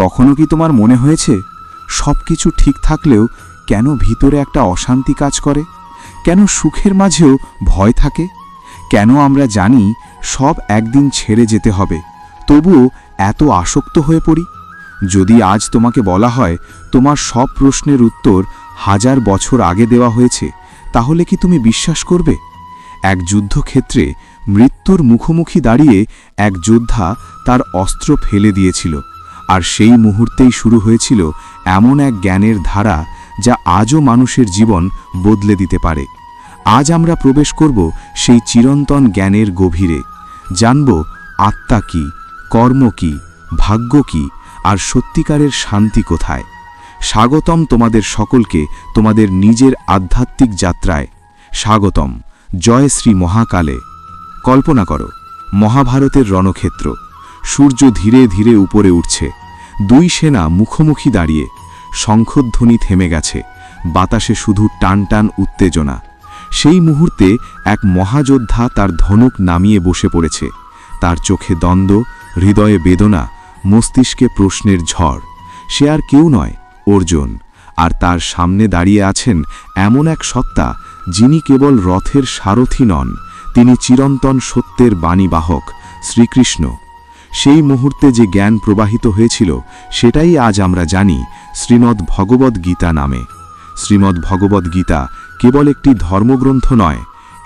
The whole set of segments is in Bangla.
কখনো কি তোমার মনে হয়েছে সব কিছু ঠিক থাকলেও কেন ভিতরে একটা অশান্তি কাজ করে? কেন সুখের মাঝেও ভয় থাকে? কেন আমরা জানি সব একদিন ছেড়ে যেতে হবে, তবুও এত আসক্ত হয়ে পড়ি? যদি আজ তোমাকে বলা হয় তোমার সব প্রশ্নের উত্তর 1000 বছর আগে দেওয়া হয়েছে, তাহলে কি তুমি বিশ্বাস করবে? এক যুদ্ধক্ষেত্রে মৃত্যুর মুখোমুখি দাঁড়িয়ে এক যোদ্ধা তার অস্ত্র ফেলে দিয়েছিল, আর সেই মুহূর্তেই শুরু হয়েছিল এমন এক জ্ঞানের ধারা যা আজও মানুষের জীবন বদলে দিতে পারে। আজ আমরা প্রবেশ করব সেই চিরন্তন জ্ঞানের গভীরে, জানব আত্মা কি, কর্ম কি, ভাগ্য কি, আর সত্যিকারের শান্তি কোথায়। স্বাগতম তোমাদের সকলকে তোমাদের নিজের আধ্যাত্মিক যাত্রায়। স্বাগতম। জয় শ্রী মহাকালে। কল্পনা করো, মহাভারতের রণক্ষেত্র। সূর্য ধীরে ধীরে উপরে উঠছে, দুই সেনা মুখোমুখি দাঁড়িয়ে। শঙ্খধ্বনি থেমে গেছে, বাতাসে শুধু টান টান উত্তেজনা। সেই মুহূর্তে এক মহাযোদ্ধা তার ধনুক নামিয়ে বসে পড়েছে। তার চোখে দ্বন্দ্ব, হৃদয়ে বেদনা, মস্তিষ্কে প্রশ্নের ঝড়। সে আর কেউ নয়, অর্জুন। আর তার সামনে দাঁড়িয়ে আছেন এমন এক সত্তা যিনি কেবল রথের সারথি নন, তিনি চিরন্তন সত্যের বাণীবাহক, শ্রীকৃষ্ণ। সেই মুহূর্তে যে জ্ঞান প্রবাহিত হয়েছিল সেটাই আজ আমরা জানি শ্রীমদ্ ভগবদ্ গীতা নামে। শ্রীমদ্ ভগবদ্ গীতা কেবল একটি ধর্মগ্রন্থ নয়,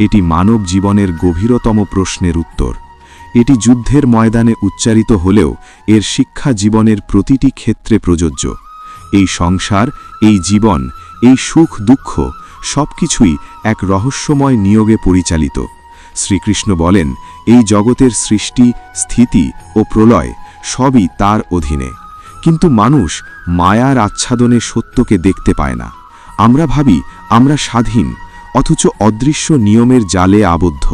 এটি মানব জীবনের গভীরতম প্রশ্নের উত্তর। এটি যুদ্ধের ময়দানে উচ্চারিত হলেও এর শিক্ষা জীবনের প্রতিটি ক্ষেত্রে প্রযোজ্য। এই সংসার, এই জীবন, এই সুখ দুঃখ সবকিছুই এক রহস্যময় নিয়োগে পরিচালিত। শ্রীকৃষ্ণ বলেন, এই জগতের সৃষ্টি, স্থিতি ও প্রলয় সবই তার অধীনে। কিন্তু মানুষ মায়ার আচ্ছাদনে সত্যকে দেখতে পায় না। আমরা ভাবি আমরা স্বাধীন, অথচ অদৃশ্য নিয়মের জালে আবদ্ধ।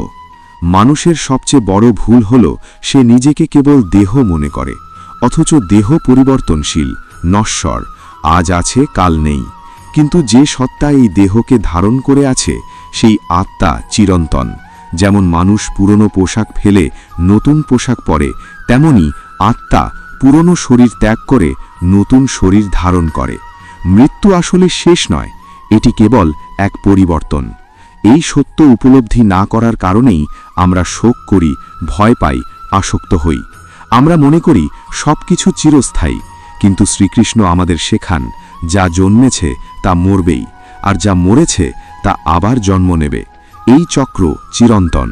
মানুষের সবচেয়ে বড় ভুল হল সে নিজেকে কেবল দেহ মনে করে, অথচ দেহ পরিবর্তনশীল, নশ্বর, আজ আছে কাল নেই। কিন্তু যে সত্তা এই দেহকে ধারণ করে আছে সেই আত্মা চিরন্তন। যেমন মানুষ পুরনো পোশাক ফেলে নতুন পোশাক পরে, তেমনি আত্মা পুরনো শরীর ত্যাগ করে নতুন শরীর ধারণ করে। মৃত্যু আসলে শেষ নয়, এটি কেবল এক পরিবর্তন। এই সত্য উপলব্ধি না করার কারণেই আমরা শোক করি, ভয় পাই, আসক্ত হই। আমরা মনে করি সবকিছু চিরস্থায়ী, কিন্তু শ্রীকৃষ্ণ আমাদের শেখান যা জন্মেছে তা মরবেই, আর যা মরেছে তা আবার জন্ম নেবে। এই চক্র চিরন্তন।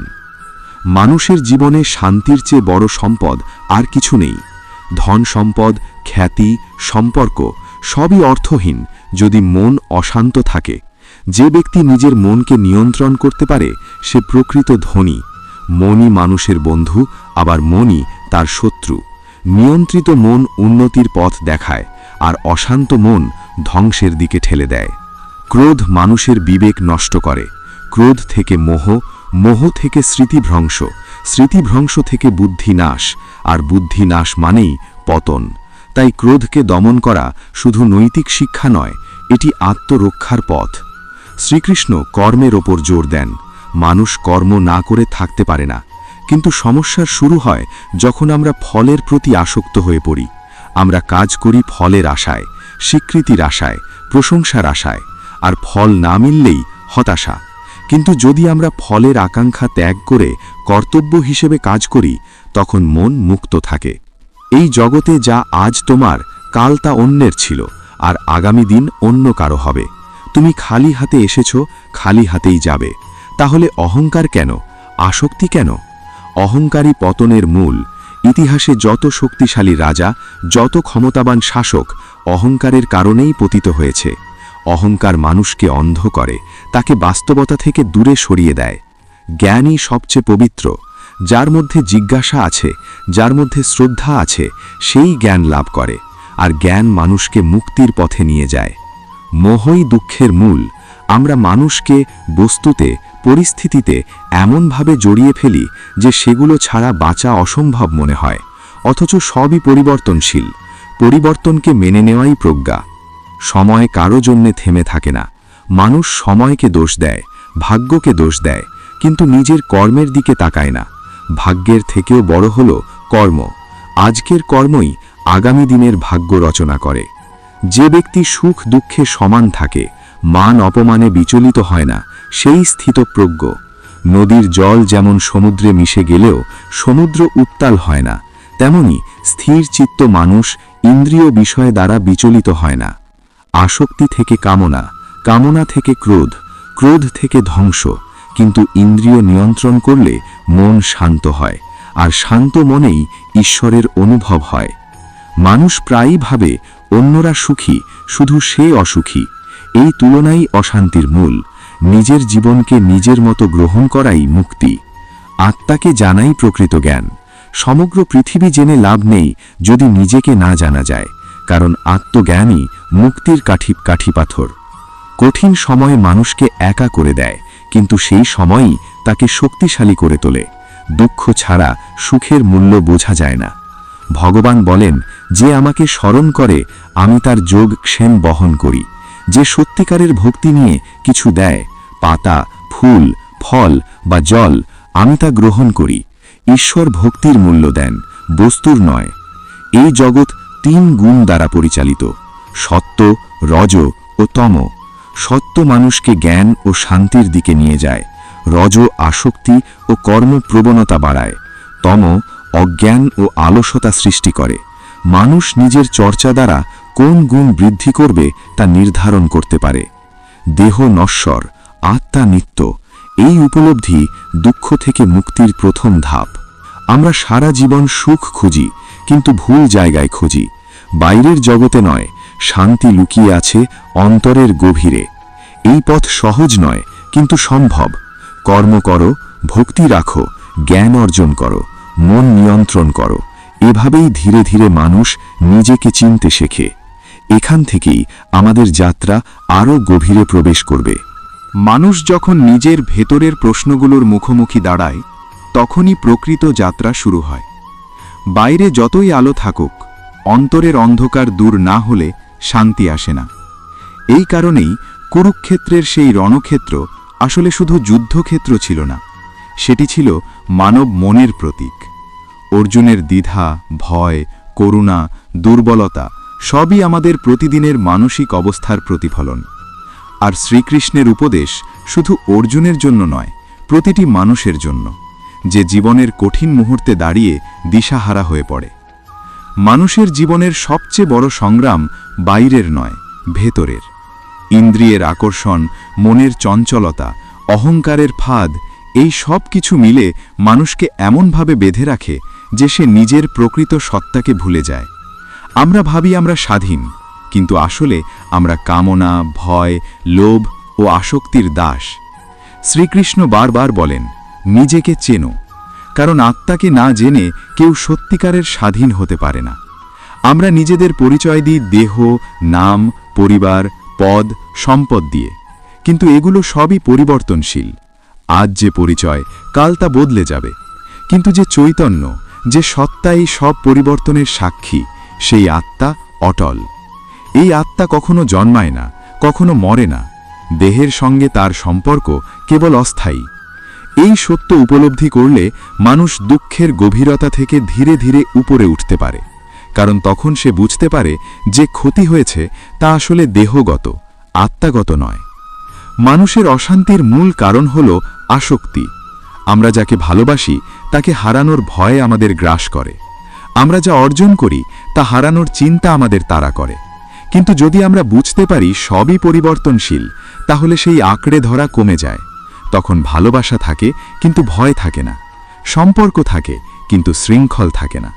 মানুষের জীবনে শান্তির চেয়ে বড় সম্পদ আর কিছু নেই। ধন সম্পদ, খ্যাতি, সম্পর্ক সবই অর্থহীন যদি মন অশান্ত থাকে। যে ব্যক্তি নিজের মনকে নিয়ন্ত্রণ করতে পারে সে প্রকৃত ধনী। মনই মানুষের বন্ধু, আবার মনই তার শত্রু। নিয়ন্ত্রিত মন উন্নতির পথ দেখায়, আর অশান্ত মন ধ্বংসের দিকে ঠেলে দেয়। ক্রোধ মানুষের বিবেক নষ্ট করে। ক্রোধ থেকে মোহ, মোহ থেকে স্মৃতিভ্রংশ, স্মৃতিভ্রংশ থেকে বুদ্ধিনাশ, আর বুদ্ধিনাশ মানেই পতন। তাই ক্রোধকে দমন করা শুধু নৈতিক শিক্ষা নয়, এটি আত্মরক্ষার পথ। শ্রীকৃষ্ণ কর্মের ওপর জোর দেন। মানুষ কর্ম না করে থাকতে পারে না, কিন্তু সমস্যার শুরু হয় যখন আমরা ফলের প্রতি আসক্ত হয়ে পড়ি। আমরা কাজ করি ফলের আশায়, স্বীকৃতির আশায়, প্রশংসার আশায়, আর ফল না মিললেই হতাশা। কিন্তু যদি আমরা ফলের আকাঙ্ক্ষা ত্যাগ করে কর্তব্য হিসেবে কাজ করি, তখন মন মুক্ত থাকে। এই জগতে যা আজ তোমার, কাল তা অন্যের ছিল, আর আগামী দিন অন্য কারো হবে। তুমি খালি হাতে এসেছো, খালি হাতেই যাবে। তাহলে অহংকার কেন, আসক্তি কেন? অহংকারী পতনের মূল। ইতিহাসে যত শক্তিশালী রাজা, যত ক্ষমতাবান শাসক অহংকারের কারণেই পতিত হয়েছে। অহংকার মানুষকে অন্ধ করে, তাকে বাস্তবতা থেকে দূরে সরিয়ে দেয়। জ্ঞানই সবচেয়ে পবিত্র। যার মধ্যে জিজ্ঞাসা আছে, যার মধ্যে শ্রদ্ধা আছে, সেই জ্ঞান লাভ করে, আর জ্ঞান মানুষকে মুক্তির পথে নিয়ে যায়। মোহই দুঃখের মূল। আমরা মানুষকে বস্তুতে, পরিস্থিতিতে এমনভাবে জড়িয়ে ফেলি যে সেগুলো ছাড়া বাঁচা অসম্ভব মনে হয়, অথচ সবই পরিবর্তনশীল। পরিবর্তনকে মেনে নেওয়াই প্রজ্ঞা। সময় কারো জন্যে থেমে থাকে না। মানুষ সময়কে দোষ দেয়, ভাগ্যকে দোষ দেয়, কিন্তু নিজের কর্মের দিকে তাকায় না। ভাগ্যের থেকেও বড় হল কর্ম। আজকের কর্মই আগামী দিনের ভাগ্য রচনা করে। যে ব্যক্তি সুখ দুঃখে সমান থাকে, মান অপমানে বিচলিত হয় না, সেই স্থিতপ্রজ্ঞ। নদীর জল যেমন সমুদ্রে মিশে গেলেও সমুদ্র উত্তাল হয় না, তেমনি স্থির চিত্ত মানুষ ইন্দ্রিয় বিষয় দ্বারা বিচলিত হয় না। আসক্তি থেকে কামনা, কামনা থেকে ক্রোধ, ক্রোধ থেকে ধ্বংস, কিন্তু ইন্দ্রিয় নিয়ন্ত্রণ করলে মন শান্ত হয়, আর শান্ত মনেই ঈশ্বরের অনুভব হয়। মানুষ প্রায়ই ভাবে অন্যরা সুখী, শুধু সে অসুখী। এই তুলনাই অশান্তির মূল। নিজের জীবনকে নিজের মতো গ্রহণ করাই মুক্তি। আত্মাকে জানাই প্রকৃত জ্ঞান। সমগ্র পৃথিবী জেনে লাভ নেই যদি নিজেকে না জানা যায়, কারণ আত্মজ্ঞানই মুক্তির কাঠিপাথর। কঠিন সময় মানুষকে একা করে দেয়, কিন্তু সেই সময়ই তাকে শক্তিশালী করে তোলে। দুঃখ ছাড়া সুখের মূল্য বোঝা যায় না। ভগবান বলেন, যে আমাকে স্মরণ করে আমি তার যোগ ক্ষেম বহন করি। যে সত্যিকারের ভক্তি নিয়ে কিছু দেয়, পাতা, ফুল, ফল বা জল, আমি তা গ্রহণ করি। ঈশ্বর ভক্তির মূল্য দেন, বস্তুর নয়। এই জগৎ 3 গুণ দ্বারা পরিচালিত: সত্য, রজ ও তম। সত্য মানুষকে জ্ঞান ও শান্তির দিকে নিয়ে যায়, রজ আসক্তি ও কর্মপ্রবণতা বাড়ায়, তম অজ্ঞান ও আলসতা সৃষ্টি করে। মানুষ নিজের চর্চা দ্বারা কোন গুণ বৃদ্ধি করবে তা নির্ধারণ করতে পারে। দেহ নশ্বর, আত্মা নিত্য। এই উপলব্ধি দুঃখ থেকে মুক্তির প্রথম ধাপ। আমরা সারা জীবন সুখ খুঁজি, কিন্তু ভুল জায়গায় খুঁজি। বাইরের জগতে নয়, শান্তি লুকিয়ে আছে অন্তরের গভীরে। এই পথ সহজ নয়, কিন্তু সম্ভব। কর্ম করো, ভক্তি রাখো, জ্ঞান অর্জন করো, মন নিয়ন্ত্রণ করো। এভাবেই ধীরে ধীরে মানুষ নিজেকে চিনতে শেখে। এখান থেকেই আমাদের যাত্রা আরও গভীরে প্রবেশ করবে। মানুষ যখন নিজের ভেতরের প্রশ্নগুলোর মুখোমুখি দাঁড়ায়, তখনই প্রকৃত যাত্রা শুরু হয়। বাইরে যতই আলো থাকুক, অন্তরের অন্ধকার দূর না হলে শান্তি আসে না। এই কারণেই কুরুক্ষেত্রের সেই রণক্ষেত্র আসলে শুধু যুদ্ধক্ষেত্র ছিল না, সেটি ছিল মানব মনের প্রতীক। অর্জুনের দ্বিধা, ভয়, করুণা, দুর্বলতা সবই আমাদের প্রতিদিনের মানসিক অবস্থার প্রতিফলন। আর শ্রীকৃষ্ণের উপদেশ শুধু অর্জুনের জন্য নয়, প্রতিটি মানুষের জন্য, যে জীবনের কঠিন মুহূর্তে দাঁড়িয়ে দিশাহারা হয়ে পড়ে। মানুষের জীবনের সবচেয়ে বড় সংগ্রাম বাইরের নয়, ভেতরের। ইন্দ্রিয়ের আকর্ষণ, মনের চঞ্চলতা, অহংকারের ফাঁদ, এই সব কিছু মিলে মানুষকে এমনভাবে বেঁধে রাখে যে সে নিজের প্রকৃত সত্তাকে ভুলে যায়। আমরা ভাবি আমরা স্বাধীন, কিন্তু আসলে আমরা কামনা, ভয়, লোভ ও আসক্তির দাস। শ্রীকৃষ্ণ বারবার বলেন, নিজেকে চেনো, কারণ আত্মাকে না জেনে কেউ সত্যিকারের স্বাধীন হতে পারে না। আমরা নিজেদের পরিচয় দিই দেহ, নাম, পরিবার, পদ, সম্পদ দিয়ে, কিন্তু এগুলো সবই পরিবর্তনশীল। আজ যে পরিচয়, কাল তা বদলে যাবে, কিন্তু যে চৈতন্য, যে সত্তা এই সব পরিবর্তনের সাক্ষী, সেই আত্মা অটল। এই আত্মা কখনো জন্মায় না, কখনো মরে না। দেহের সঙ্গে তার সম্পর্ক কেবল অস্থায়ী। এই সত্য উপলব্ধি করলে মানুষ দুঃখের গভীরতা থেকে ধীরে ধীরে উপরে উঠতে পারে, কারণ তখন সে বুঝতে পারে যে ক্ষতি হয়েছে তা আসলে দেহগত, আত্মাগত নয়। মানুষের অশান্তির মূল কারণ হল আসক্তি। আমরা যাকে ভালোবাসি তাকে হারানোর ভয় আমাদের গ্রাস করে। আমরা যা অর্জন করি তা হারানোর চিন্তা আমাদের তাড়া করে। কিন্তু যদি আমরা বুঝতে পারি সবই পরিবর্তনশীল, তাহলে সেই আঁকড়ে ধরা কমে যায়। তখন ভালোবাসা থাকে, কিন্তু ভয় থাকে না। সম্পর্ক থাকে, কিন্তু শৃঙ্খল থাকে না।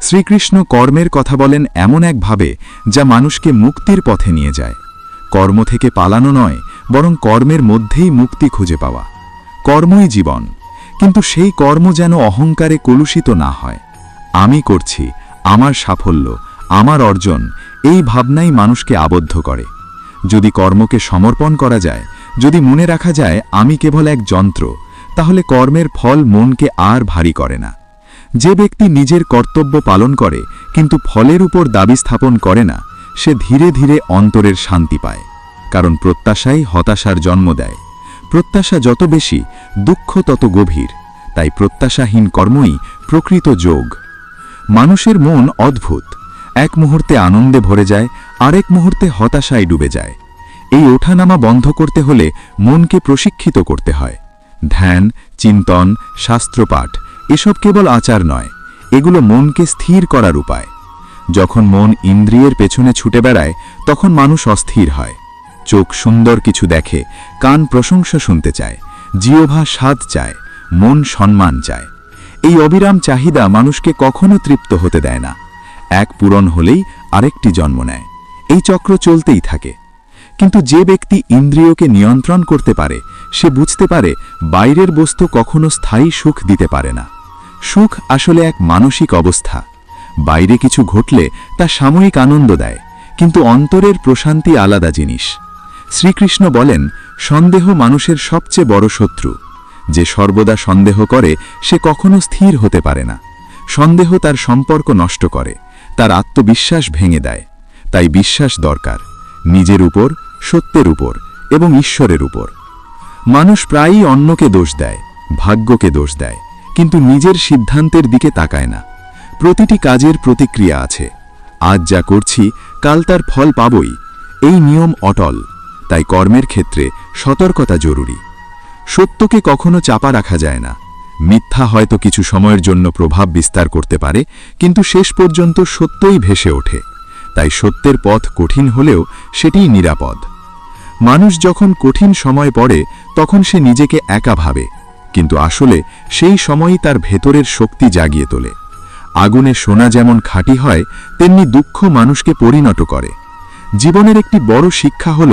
শ্রীকৃষ্ণ কর্মের কথা বলেন এমন একভাবে যা মানুষকে মুক্তির পথে নিয়ে যায়। কর্ম থেকে পালানো নয়, বরং কর্মের মধ্যেই মুক্তি খুঁজে পাওয়া। কর্মই জীবন, কিন্তু সেই কর্ম যেন অহংকারে কলুষিত না হয়। আমি করছি, আমার সাফল্য, আমার অর্জন, এই ভাবনাই মানুষকে আবদ্ধ করে। যদি কর্মকে সমর্পণ করা যায়, যদি মনে রাখা যায় আমি কেবল এক যন্ত্র, তাহলে কর্মের ফল মনকে আর ভারী করে না। যে ব্যক্তি নিজের কর্তব্য পালন করে কিন্তু ফলের উপর দাবি স্থাপন করে না, সে ধীরে ধীরে অন্তরের শান্তি পায়। কারণ প্রত্যাশাই হতাশার জন্ম দেয়। প্রত্যাশা যত বেশি, দুঃখ তত গভীর। তাই প্রত্যাশাহীন কর্মই প্রকৃত যোগ। মানুষের মন অদ্ভুত। এক মুহূর্তে আনন্দে ভরে যায়, আরেক মুহূর্তে হতাশায় ডুবে যায়। এই ওঠানামা বন্ধ করতে হলে মনকে প্রশিক্ষিত করতে হয়। ধ্যান, চিন্তন, শাস্ত্রপাঠ এসব কেবল আচার নয়, এগুলো মনকে স্থির করার উপায়। যখন মন ইন্দ্রিয়ের পেছনে ছুটে বেড়ায় তখন মানুষ অস্থির হয়। চোখ সুন্দর কিছু দেখে, কান প্রশংসা শুনতে চায়, জিহ্বা স্বাদ চায়, মন সম্মান চায়। এই অবিরাম চাহিদা মানুষকে কখনো তৃপ্ত হতে দেয় না। এক পূরণ হলেই আরেকটি জন্ম নেয়। এই চক্র চলতেই থাকে। কিন্তু যে ব্যক্তি ইন্দ্রিয়কে নিয়ন্ত্রণ করতে পারে সে বুঝতে পারে বাইরের বস্তু কখনো স্থায়ী সুখ দিতে পারে না। সুখ আসলে এক মানসিক অবস্থা। বাইরে কিছু ঘটলে তা সাময়িক আনন্দ দেয়, কিন্তু অন্তরের প্রশান্তি আলাদা জিনিস। শ্রীকৃষ্ণ বলেন, সন্দেহ মানুষের সবচেয়ে বড় শত্রু। যে সর্বদা সন্দেহ করে সে কখনো স্থির হতে পারে না। সন্দেহ তার সম্পর্ক নষ্ট করে, তার আত্মবিশ্বাস ভেঙে দেয়। তাই বিশ্বাস দরকার, নিজের উপর, সত্যের উপর এবং ঈশ্বরের উপর। মানুষ প্রায়ই অন্যকে দোষ দেয়, ভাগ্যকে দোষ দেয়, কিন্তু নিজের সিদ্ধান্তের দিকে তাকায় না। প্রতিটি কাজের প্রতিক্রিয়া আছে। আজ যা করছি কাল তার ফল পাবই, এই নিয়ম অটল। তাই কর্মের ক্ষেত্রে সতর্কতা জরুরি। সত্যকে কখনো চাপা রাখা যায় না। মিথ্যা হয়তো কিছু সময়ের জন্য প্রভাব বিস্তার করতে পারে, কিন্তু শেষ পর্যন্ত সত্যই ভেসে ওঠে। তাই সত্যের পথ কঠিন হলেও সেটিই নিরাপদ। মানুষ যখন কঠিন সময় পড়ে তখন সে নিজেকে একা ভাবে, কিন্তু আসলে সেই সময়ই তার ভেতরের শক্তি জাগিয়ে তোলে। আগুনে সোনা যেমন খাঁটি হয়, তেমনি দুঃখ মানুষকে পরিণত করে। জীবনের একটি বড় শিক্ষা হল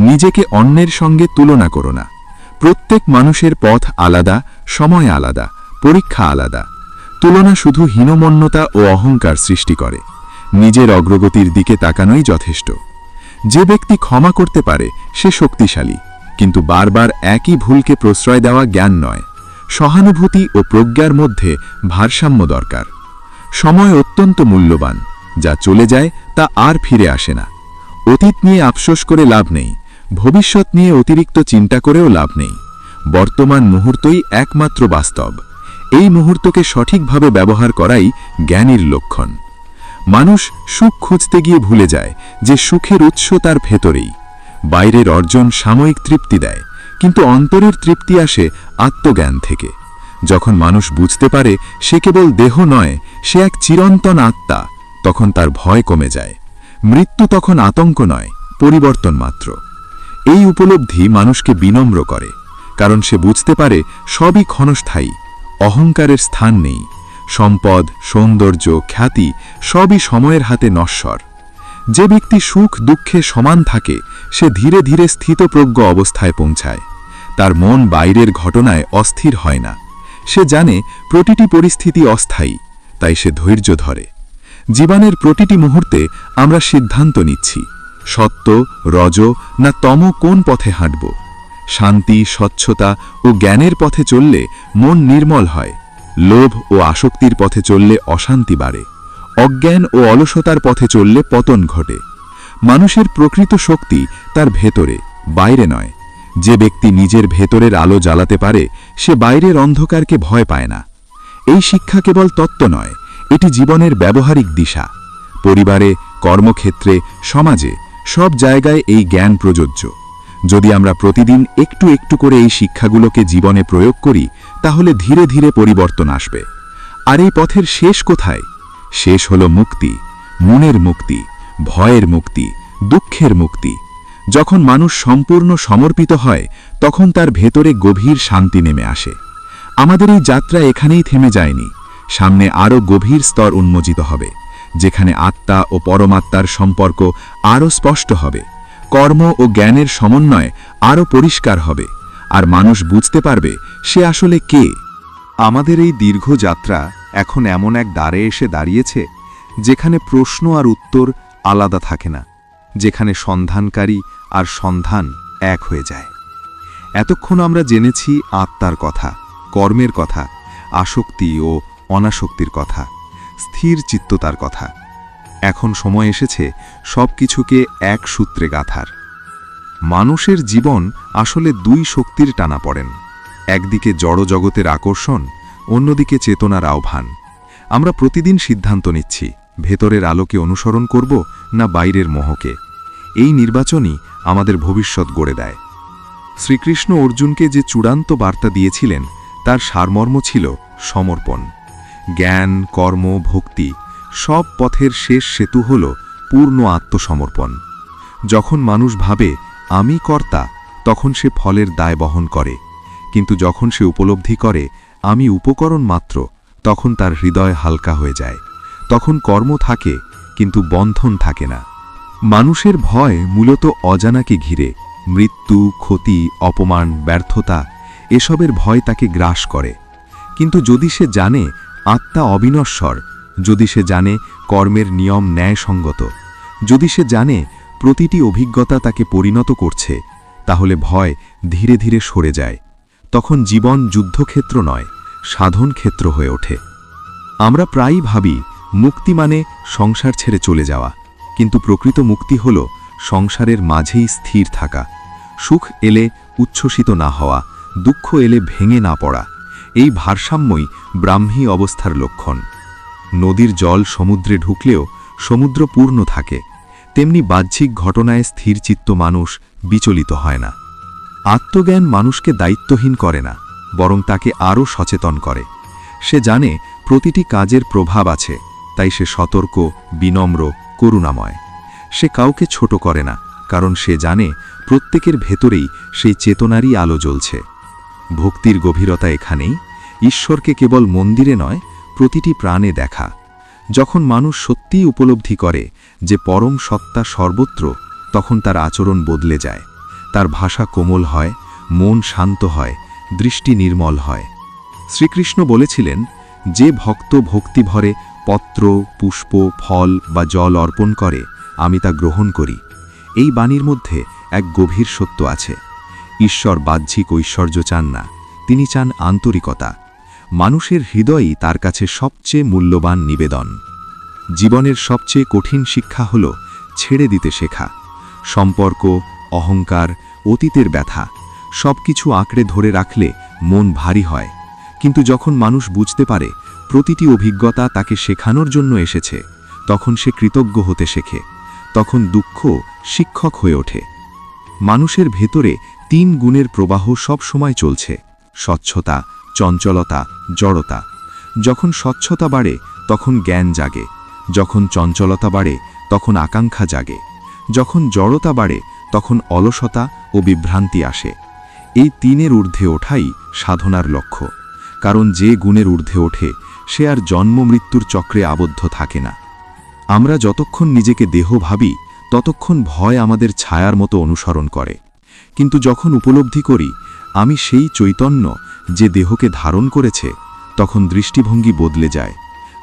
নিজেকে অন্যের সঙ্গে তুলনা করো না। প্রত্যেক মানুষের পথ আলাদা, সময় আলাদা, পরীক্ষা আলাদা। তুলনা শুধু হীনমন্যতা ও অহংকার সৃষ্টি করে। নিজের অগ্রগতির দিকে তাকানোই যথেষ্ট। যে ব্যক্তি ক্ষমা করতে পারে সে শক্তিশালী, কিন্তু বারবার একই ভুলকে প্রশ্রয় দেওয়া জ্ঞান নয়। সহানুভূতি ও প্রজ্ঞার মধ্যে ভারসাম্য দরকার। সময় অত্যন্ত মূল্যবান, যা চলে যায় তা আর ফিরে আসে না। অতীত নিয়ে আফসোস করে লাভ নেই, ভবিষ্যৎ নিয়ে অতিরিক্ত চিন্তা করেও লাভ নেই। বর্তমান মুহূর্তই একমাত্র বাস্তব। এই মুহূর্তকে সঠিকভাবে ব্যবহার করাই জ্ঞানীর লক্ষণ। মানুষ সুখ খুঁজতে গিয়ে ভুলে যায় যে সুখের উৎস তার ভেতরেই। বাইরের অর্জন সাময়িক তৃপ্তি দেয়, কিন্তু অন্তরের তৃপ্তি আসে আত্মজ্ঞান থেকে। যখন মানুষ বুঝতে পারে সে কেবল দেহ নয়, সে এক চিরন্তন আত্মা, তখন তার ভয় কমে যায়। মৃত্যু তখন আতঙ্ক নয়, পরিবর্তন মাত্র। এই উপলব্ধি মানুষকে বিনম্র করে, কারণ সে বুঝতে পারে সবই ক্ষণস্থায়ী, অহংকারের স্থান নেই। সম্পদ, সৌন্দর্য, খ্যাতি সবই সময়ের হাতে নশ্বর। যে ব্যক্তি সুখ দুঃখে সমান থাকে সে ধীরে ধীরে স্থিতপ্রজ্ঞ অবস্থায় পৌঁছায়। তার মন বাইরের ঘটনায় অস্থির হয় না। সে জানে প্রতিটি পরিস্থিতি অস্থায়ী, তাই সে ধৈর্য ধরে। জীবনের প্রতিটি মুহূর্তে আমরা সিদ্ধান্ত নিচ্ছি, সত্য, রজ না তম কোন পথে হাঁটব। শান্তি, স্বচ্ছতা ও জ্ঞানের পথে চললে মন নির্মল হয়। লোভ ও আসক্তির পথে চললে অশান্তি বাড়ে। অজ্ঞান ও অলসতার পথে চললে পতন ঘটে। মানুষের প্রকৃত শক্তি তার ভেতরে, বাইরে নয়। যে ব্যক্তি নিজের ভেতরের আলো জ্বালাতে পারে সে বাইরের অন্ধকারকে ভয় পায় না। এই শিক্ষা কেবল তত্ত্ব নয়, এটি জীবনের ব্যবহারিক দিশা। পরিবারে, কর্মক্ষেত্রে, সমাজে সব জায়গায় এই জ্ঞান প্রযোজ্য। যদি আমরা প্রতিদিন একটু একটু করে এই শিক্ষাগুলোকে জীবনে প্রয়োগ করি তাহলে ধীরে ধীরে পরিবর্তন আসবে। আর এই পথের শেষ কোথায়? শেষ হলো মুক্তি, মনের মুক্তি, ভয়ের মুক্তি, দুঃখের মুক্তি। যখন মানুষ সম্পূর্ণ সমর্পিত হয় তখন তার ভেতরে গভীর শান্তি নেমে আসে। আমাদের এই যাত্রা এখানেই থেমে যায়নি। সামনে আরও গভীর স্তর উন্মোচিত হবে, যেখানে আত্মা ও পরমাত্মার সম্পর্ক আরও স্পষ্ট হবে। কর্ম ও জ্ঞানের সমন্বয় আরও পরিষ্কার হবে, আর মানুষ বুঝতে পারবে সে আসলে কে। আমাদের এই দীর্ঘ যাত্রা এখন এমন এক দ্বারে এসে দাঁড়িয়েছে যেখানে প্রশ্ন আর উত্তর আলাদা থাকে না, যেখানে সন্ধানকারী আর সন্ধান এক হয়ে যায়। এতক্ষণ আমরা জেনেছি আত্মার কথা, কর্মের কথা, আসক্তি ও অনাসক্তির কথা, স্থির চিত্ততার কথা। এখন সময় এসেছে সব কিছুকে এক সূত্রে গাঁথার। মানুষের জীবন আসলে দুই শক্তির টানাপড়েন। একদিকে জড়জগতের আকর্ষণ, অন্যদিকে চেতনার আহ্বান। আমরা প্রতিদিন সিদ্ধান্ত নিচ্ছি, ভেতরের আলোকে অনুসরণ করব না বাইরের মোহকে? এই নির্বাচনই আমাদের ভবিষ্যৎ গড়ে দেয়। শ্রীকৃষ্ণ অর্জুনকে যে চূড়ান্ত বার্তা দিয়েছিলেন তার সারমর্ম ছিল সমর্পণ। জ্ঞান, কর্ম, ভক্তি সব পথের শেষ সেতু হল পূর্ণ আত্মসমর্পণ। যখন মানুষ ভাবে আমি কর্তা, তখন সে ফলের দায় বহন করে, কিন্তু যখন সে উপলব্ধি করে আমি উপকরণ মাত্র, তখন তার হৃদয় হালকা হয়ে যায়। তখন কর্ম থাকে কিন্তু বন্ধন থাকে না। মানুষের ভয় মূলত অজানাকে ঘিরে। মৃত্যু, ক্ষতি, অপমান, ব্যর্থতা এসবের ভয় তাকে গ্রাস করে। কিন্তু যদি সে জানে আত্মা অবিনশ্বর, যদি সে জানে কর্মের নিয়ম ন্যায়সঙ্গত, যদি সে জানে প্রতিটি অভিজ্ঞতা তাকে পরিণত করছে, তাহলে ভয় ধীরে ধীরে সরে যায়। তখন জীবন যুদ্ধক্ষেত্র নয়, সাধন ক্ষেত্র হয়ে ওঠে। আমরা প্রায়ই ভাবি মুক্তি মানে সংসার ছেড়ে চলে যাওয়া, কিন্তু প্রকৃত মুক্তি হল সংসারের মাঝেই স্থির থাকা। সুখ এলে উচ্ছ্বসিত না হওয়া, দুঃখ এলে ভেঙে না পড়া। এই ভারসাম্যই ব্রাহ্মী অবস্থার লক্ষণ। নদীর জল সমুদ্রে ঢুকলেও সমুদ্র পূর্ণ থাকে, তেমনি বাহ্যিক ঘটনায় স্থিরচিত্ত মানুষ বিচলিত হয় না। আত্মজ্ঞান মানুষকে দায়িত্বহীন করে না, বরং তাকে আরও সচেতন করে। সে জানে প্রতিটি কাজের প্রভাব আছে, তাই সে সতর্ক, বিনম্র, করুণাময়। সে কাউকে ছোট করে না, কারণ সে জানে প্রত্যেকের ভেতরেই সেই চেতনারই আলো জ্বলছে। ভক্তির গভীরতা এখানেই, ঈশ্বরকে কেবল মন্দিরে নয়, প্রতিটি প্রাণে দেখা। যখন মানুষ সত্যিই উপলব্ধি করে যে পরম সত্তা সর্বত্র, তখন তার আচরণ বদলে যায়। তার ভাষা কোমল হয়, মন শান্ত হয়, দৃষ্টি নির্মল হয়। শ্রীকৃষ্ণ বলেছিলেন, যে ভক্ত ভক্তিভরে পত্র, পুষ্প, ফল বা জল অর্পণ করে, আমি তা গ্রহণ করি। এই বাণীর মধ্যে এক গভীর সত্য আছে। ঈশ্বর বাহ্যিক ঐশ্বর্য চান না, তিনি চান আন্তরিকতা। মানুষের হৃদয়ই তার কাছে সবচেয়ে মূল্যবান নিবেদন। জীবনের সবচেয়ে কঠিন শিক্ষা হল ছেড়ে দিতে শেখা। সম্পর্ক, অহংকার, অতীতের ব্যথা সবকিছু আঁকড়ে ধরে রাখলে মন ভারী হয়। কিন্তু যখন মানুষ বুঝতে পারে প্রতিটি অভিজ্ঞতা তাকে শেখানোর জন্য এসেছে, তখন সে কৃতজ্ঞ হতে শেখে। তখন দুঃখ শিক্ষক হয়ে ওঠে। মানুষের ভেতরে 3 গুণের প্রবাহ সব সময় চলছে: স্বচ্ছতা, চঞ্চলতা, জড়তা। যখন স্বচ্ছতা বাড়ে তখন জ্ঞান জাগে, যখন চঞ্চলতা বাড়ে তখন আকাঙ্ক্ষা জাগে, যখন জড়তা বাড়ে তখন অলসতা ও বিভ্রান্তি আসে। এই 3-এর ঊর্ধ্বে ওঠাই সাধনার লক্ষ্য, কারণ যে গুণের ঊর্ধ্বে ওঠে সে আর জন্ম মৃত্যুর চক্রে আবদ্ধ থাকে না। আমরা যতক্ষণ নিজেকে দেহ ভাবি, ততক্ষণ ভয় আমাদের ছায়ার মতো অনুসরণ করে। কিন্তু যখন উপলব্ধি করি আমি সেই চৈতন্য যে দেহকে ধারণ করেছে, তখন দৃষ্টিভঙ্গি বদলে যায়।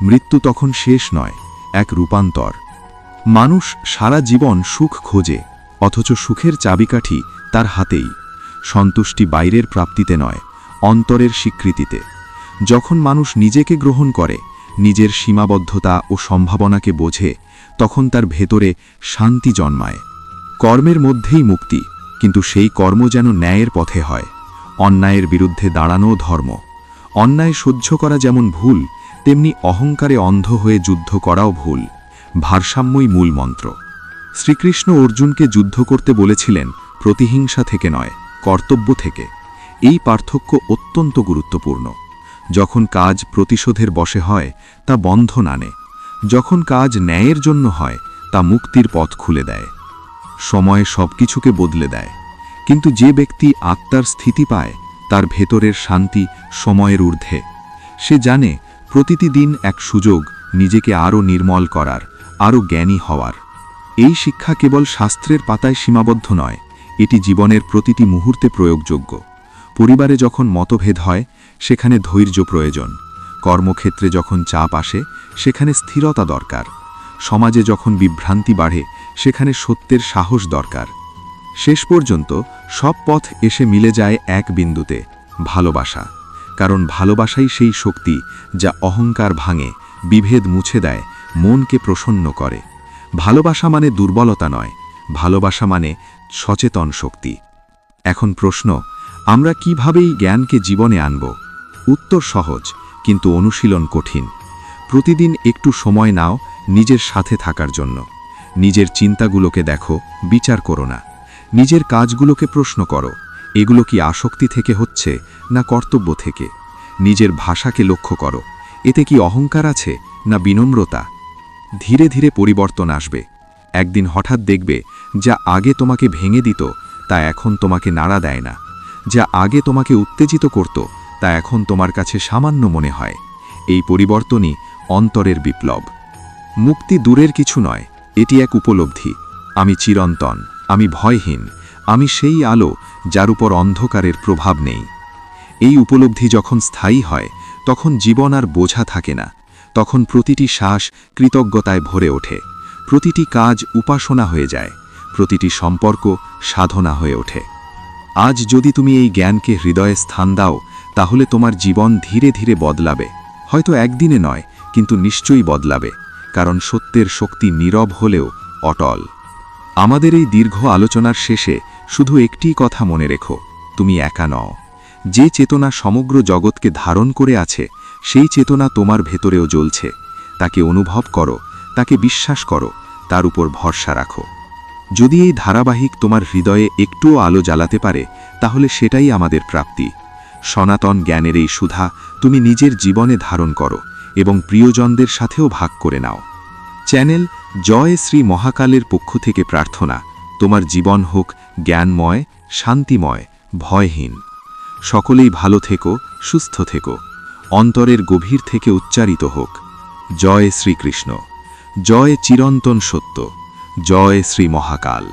মৃত্যু তখন শেষ নয়, এক রূপান্তর। মানুষ সারা জীবন সুখ খোঁজে, অথচ সুখের চাবিকাঠি তার হাতেই। সন্তুষ্টি বাইরের প্রাপ্তিতে নয়, অন্তরের স্বীকৃতিতে। যখন মানুষ নিজেকে গ্রহণ করে, নিজের সীমাবদ্ধতা ও সম্ভাবনাকে বোঝে, তখন তার ভেতরে শান্তি জন্মায়। কর্মের মধ্যেই মুক্তি, কিন্তু সেই কর্ম যেন ন্যায়ের পথে হয়। অন্যায়ের বিরুদ্ধে দাঁড়ানো ধর্ম। অন্যায় সহ্য করা যেমন ভুল, তেমনি অহংকারে অন্ধ হয়ে যুদ্ধ করাও ভুল। ভারসাম্যই মূল মন্ত্র। শ্রীকৃষ্ণ অর্জুনকে যুদ্ধ করতে বলেছিলেন প্রতিহিংসা থেকে নয়, কর্তব্য থেকে। এই পার্থক্য অত্যন্ত গুরুত্বপূর্ণ। যখন কাজ প্রতিশোধের বশে হয় তা বন্ধন আনে, যখন কাজ ন্যায়ের জন্য হয় তা মুক্তির পথ খুলে দেয়। সময় সবকিছুকে বদলে দেয়, কিন্তু যে ব্যক্তি আত্মার স্থিতি পায় তার ভেতরের শান্তি সময়ের ঊর্ধ্বে। সে জানে প্রতিটি দিন এক সুযোগ নিজেকে আরও নির্মল করার, আরও জ্ঞানী হওয়ার। এই শিক্ষা কেবল শাস্ত্রের পাতায় সীমাবদ্ধ নয়, এটি জীবনের প্রতিটি মুহূর্তে প্রয়োগযোগ্য। পরিবারে যখন মতভেদ হয় সেখানে ধৈর্য প্রয়োজন। কর্মক্ষেত্রে যখন চাপ আসে সেখানে স্থিরতা দরকার। সমাজে যখন বিভ্রান্তি বাড়ে সেখানে সত্যের সাহস দরকার। শেষ পর্যন্ত সব পথ এসে মিলে যায় এক বিন্দুতে: ভালোবাসা। কারণ ভালোবাসাই সেই শক্তি যা অহংকার ভাঙে, বিভেদ মুছে দেয়, মনকে প্রসন্ন করে। ভালোবাসা মানে দুর্বলতা নয়, ভালোবাসা মানে সচেতন শক্তি। এখন প্রশ্ন, আমরা কিভাবেই জ্ঞানকে জীবনে আনব? উত্তর সহজ, কিন্তু অনুশীলন কঠিন। প্রতিদিন একটু সময় নাও নিজের সাথে থাকার জন্য। নিজের চিন্তাগুলোকে দেখো, বিচার করো না। নিজের কাজগুলোকে প্রশ্ন করো, এগুলো কি আসক্তি থেকে হচ্ছে না কর্তব্য থেকে? নিজের ভাষাকে লক্ষ্য করো, এতে কি অহংকার আছে না বিনম্রতা? ধীরে ধীরে পরিবর্তন আসবে। একদিন হঠাৎ দেখবে যা আগে তোমাকে ভেঙে দিত তা এখন তোমাকে নাড়া দেয় না। যা আগে তোমাকে উত্তেজিত করত তা এখন তোমার কাছে সামান্য মনে হয়। এই পরিবর্তনই অন্তরের বিপ্লব। মুক্তি দূরের কিছু নয়, এটি এক উপলব্ধি। আমি চিরন্তন, আমি ভয়হীন, আমি সেই আলো যার উপর অন্ধকারের প্রভাব নেই। এই উপলব্ধি যখন স্থায়ী হয় তখন জীবন আর বোঝা থাকে না। তখন প্রতিটি শ্বাস কৃতজ্ঞতায় ভরে ওঠে, প্রতিটি কাজ উপাসনা হয়ে যায়, প্রতিটি সম্পর্ক সাধনা হয়ে ওঠে। আজ যদি তুমি এই জ্ঞানকে হৃদয়ে স্থান দাও তাহলে তোমার জীবন ধীরে ধীরে বদলাবে। হয়তো একদিনে নয়, কিন্তু নিশ্চয়ই বদলাবে, কারণ সত্যের শক্তি নীরব হলেও অটল। আমাদের এই দীর্ঘ আলোচনার শেষে শুধু একটিই কথা মনে রেখো, তুমি একা নও। যে চেতনা সমগ্র জগৎকে ধারণ করে আছে সেই চেতনা তোমার ভেতরেও জ্বলছে। তাকে অনুভব করো, তাকে বিশ্বাস করো, তার উপর ভরসা রাখো। যদি এই ধারাবাহিক তোমার হৃদয়ে একটুও আলো জ্বালাতে পারে তাহলে সেটাই আমাদের প্রাপ্তি। সনাতন জ্ঞানের এই সুধা তুমি নিজের জীবনে ধারণ করো এবং প্রিয়জনদের সাথেও ভাগ করে নাও। চ্যানেল জয় শ্রী মহাকালের পক্ষ থেকে প্রার্থনা, তোমার জীবন হোক জ্ঞানময়, শান্তিময়, ভয়হীন। সকলেই ভালো থেকো, সুস্থ থেকো। অন্তরের গভীর থেকে উচ্চারিত হোক জয় শ্রীকৃষ্ণ, জয় চিরন্তন সত্য, জয় শ্রী মহাকাল।